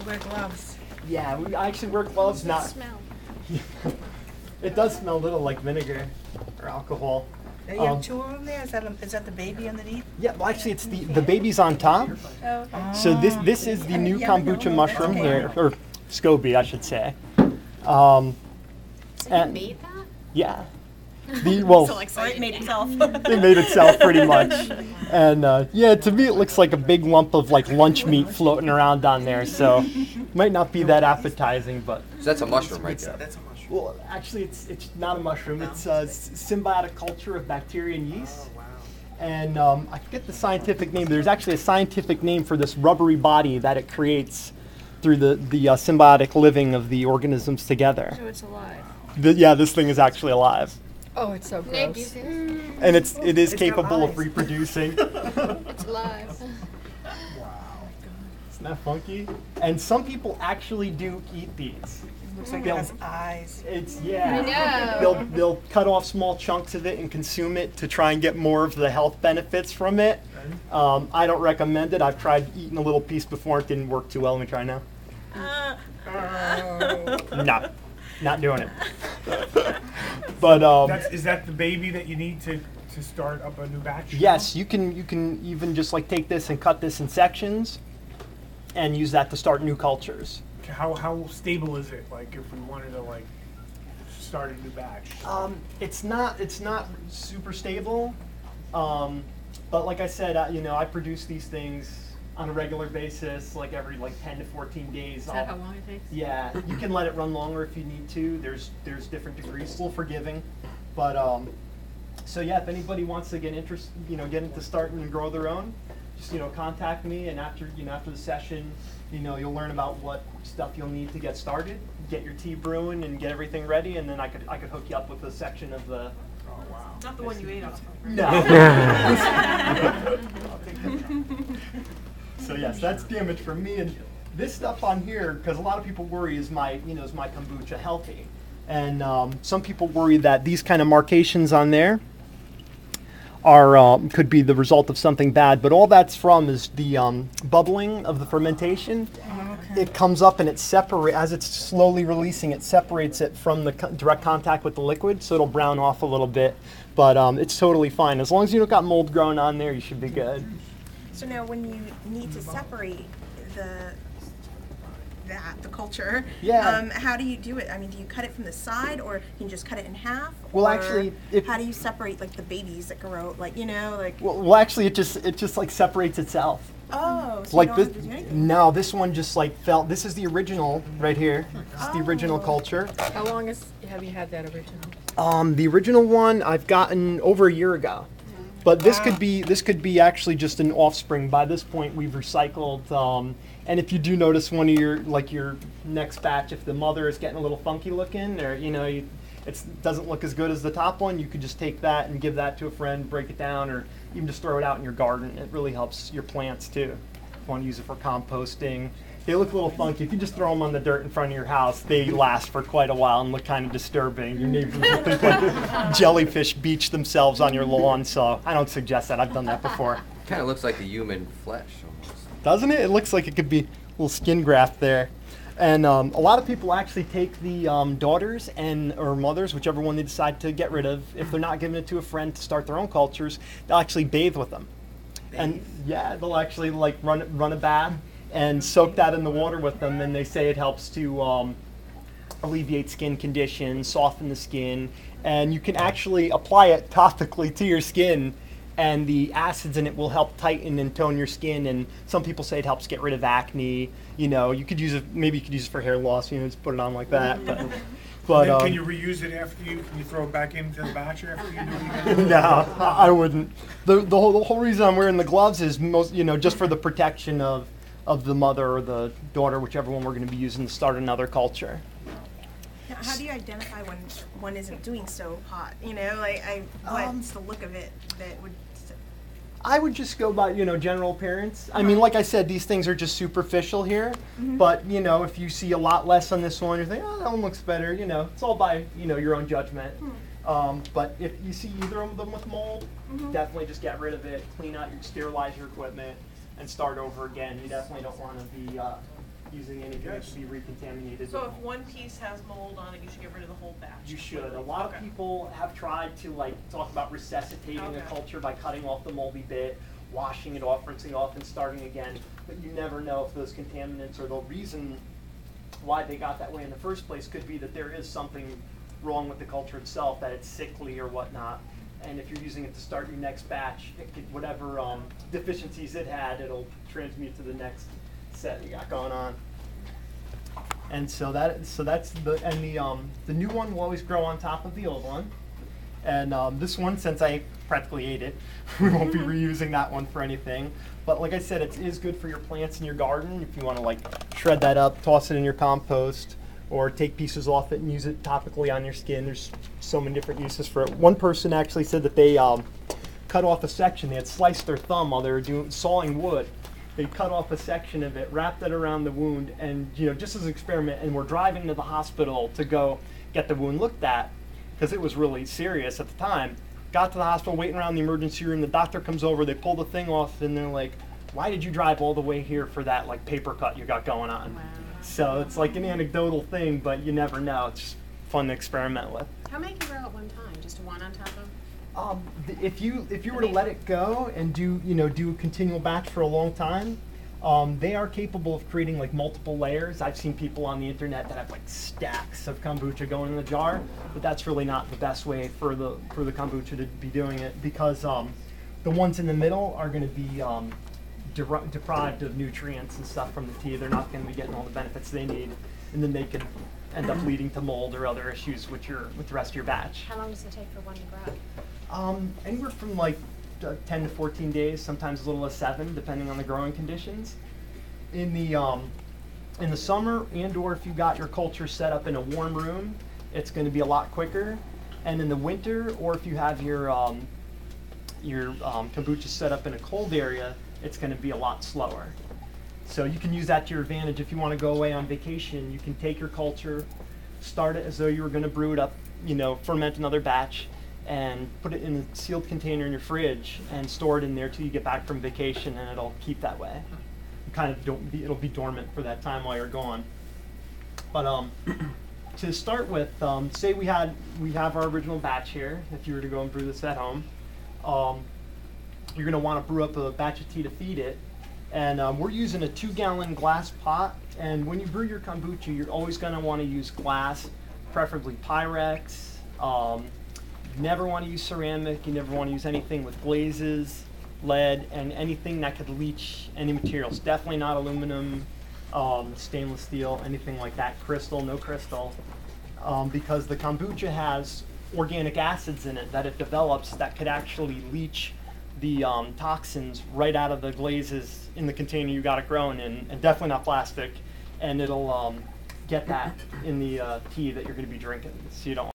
You wear gloves. Yeah, I actually wear gloves. Not. Smell. It does smell a little like vinegar or alcohol. You have two of them there? Is that the baby underneath? Yeah, well, actually, it's the baby's on top. Oh. So this is the new kombucha mushroom here, or SCOBY, I should say. So you made that? Yeah. Well, So It made itself. it made itself pretty much. And yeah, to me it looks like a big lump of like lunch meat floating around on there. So might not be that appetizing, but. So that's a mushroom right there. That's a mushroom. Well, actually, it's not a mushroom. It's a symbiotic culture of bacteria and yeast. Oh, wow. And I forget the scientific name. There's actually a scientific name for this rubbery body that it creates through the symbiotic living of the organisms together. So it's alive. Yeah, this thing is actually alive. Oh, it's so Nick, you gross. see this? And it is It's got capable of eyes. reproducing. It's alive. Isn't that funky? And some people actually do eat these. Looks like it They'll- has eyes. It's I know. They'll cut off small chunks of it and consume it to try and get more of the health benefits from it. I don't recommend it. I've tried eating a little piece before. It didn't work too well. Let me try now. No, not doing it. But Is that the baby that you need to start up a new batch? yes, you can even just like take this and cut this in sections, and use that to start new cultures. How stable is it? Like if we wanted to like start a new batch. It's not super stable, but like I said, I produce these things on a regular basis, like every 10 to 14 days. Is that how long it takes? Yeah, you can let it run longer if you need to. There's different degrees, still forgiving, but so yeah, if anybody wants to get get into starting and grow their own, just contact me, and after the session, you'll learn about what stuff you'll need to get started, get your tea brewing, and get everything ready, and then I could hook you up with a section of the. Oh wow. Not the one you ate off. No. So yes, that's damage for me, and this stuff on here, because a lot of people worry, is my kombucha healthy? And some people worry that these kind of markations on there are could be the result of something bad, but all that's from is the bubbling of the fermentation. It comes up and as it's slowly releasing, it separates it from the direct contact with the liquid, so it'll brown off a little bit, but it's totally fine. As long as you don't got mold growing on there, you should be good. So now when you need to separate the culture, Yeah. how do you do it? I mean, do you cut it from the side, or can you just cut it in half? Well, or actually, how do you separate the babies that grow, Well, actually, it just like separates itself. Oh, so Like you don't this, have to do anything. no, this one just like fell. This is the original right here. This is the original culture. How long have you had that original? The original one I've gotten over a year ago, but this could be actually just an offspring. By this point, we've recycled. And if you do notice one of your next batch, if the mother is getting a little funky looking, or it doesn't look as good as the top one, you could just take that and give that to a friend, break it down, or even just throw it out in your garden. It really helps your plants too. If you want to use it for composting. They look a little funky. If you just throw them on the dirt in front of your house, they last for quite a while and look kind of disturbing. Your neighbors will think like jellyfish beach themselves on your lawn, so I don't suggest that. I've done that before. Kind of looks like the human flesh almost. Doesn't it? It looks like it could be a little skin graft there. And a lot of people actually take the daughters or mothers, whichever one they decide to get rid of. If they're not giving it to a friend to start their own cultures, they'll actually bathe with them. And yeah, they'll actually run a bath and soak that in the water with them. And they say it helps to alleviate skin conditions, soften the skin, and you can actually apply it topically to your skin. And the acids in it will help tighten and tone your skin. And some people say it helps get rid of acne. You could use it. Maybe you could use it for hair loss. Just put it on like that. But Then can you reuse it after can you throw it back into the batch after you do it again? no, I wouldn't. The whole reason I'm wearing the gloves is just for the protection of the mother or the daughter, whichever one we're going to be using to start another culture. Now, how do you identify when one isn't doing so hot? What's the look of it that would? I would just go by, general appearance. I mean, like I said, these things are just superficial here. But, if you see a lot less on this one, you think, oh, that one looks better. It's all by, your own judgment. But if you see either of them with mold, definitely just get rid of it, sterilize your equipment, and start over again. You definitely don't want to be using anything that should be recontaminated. So if one piece has mold on it, you should get rid of the whole batch. You should. A lot of Okay. people have tried to like talk about resuscitating a Okay. culture by cutting off the moldy bit, washing it off, rinsing off, and starting again. But you never know if those contaminants or the reason why they got that way in the first place could be that there is something wrong with the culture itself, that it's sickly or whatnot. And if you're using it to start your next batch, it could, whatever deficiencies it had, it'll transmute to the next set you got going on. And so that's the new one will always grow on top of the old one. And this one, since I practically ate it, we won't be reusing that one for anything. But like I said, it is good for your plants in your garden. If you want to like shred that up, toss it in your compost, or take pieces off it and use it topically on your skin. There's so many different uses for it. One person actually said that they cut off a section. They had sliced their thumb while they were sawing wood. They cut off a section of it, wrapped it around the wound, and just as an experiment, and we're driving to the hospital to go get the wound looked at, because it was really serious at the time. Got to the hospital, waiting around the emergency room, the doctor comes over, they pull the thing off, and they're like, why did you drive all the way here for that like paper cut you got going on? Wow. So it's like an anecdotal thing, but you never know. It's just fun to experiment with. How many can grow at one time? Just one on top of? If you were to let it go and do a continual batch for a long time, they are capable of creating like multiple layers. I've seen people on the internet that have like stacks of kombucha going in the jar, but that's really not the best way for the kombucha to be doing it, because the ones in the middle are going to be deprived of nutrients and stuff from the tea. They're not going to be getting all the benefits they need, and then they could end up leading to mold or other issues with the rest of your batch. How long does it take for one to grow? Anywhere from like 10 to 14 days, sometimes as little as 7, depending on the growing conditions. In the summer, and/or if you got your culture set up in a warm room, it's going to be a lot quicker. And in the winter, or if you have your kombucha set up in a cold area, it's going to be a lot slower. So you can use that to your advantage. If you want to go away on vacation, you can take your culture, start it as though you were going to brew it up, ferment another batch, and put it in a sealed container in your fridge and store it in there till you get back from vacation, and it'll keep that way. It'll be dormant for that time while you're gone. But to start with, say we have our original batch here. If you were to go and brew this at home, you're going to want to brew up a batch of tea to feed it. And we're using a 2-gallon glass pot. And when you brew your kombucha, you're always going to want to use glass, preferably Pyrex. You never want to use ceramic. You never want to use anything with glazes, lead, and anything that could leach any materials. Definitely not aluminum, stainless steel, anything like that. Crystal, no crystal. Because the kombucha has organic acids in it that it develops that could actually leach the toxins right out of the glazes in the container you got it grown in, and definitely not plastic. And it'll get that in the tea that you're going to be drinking. So you don't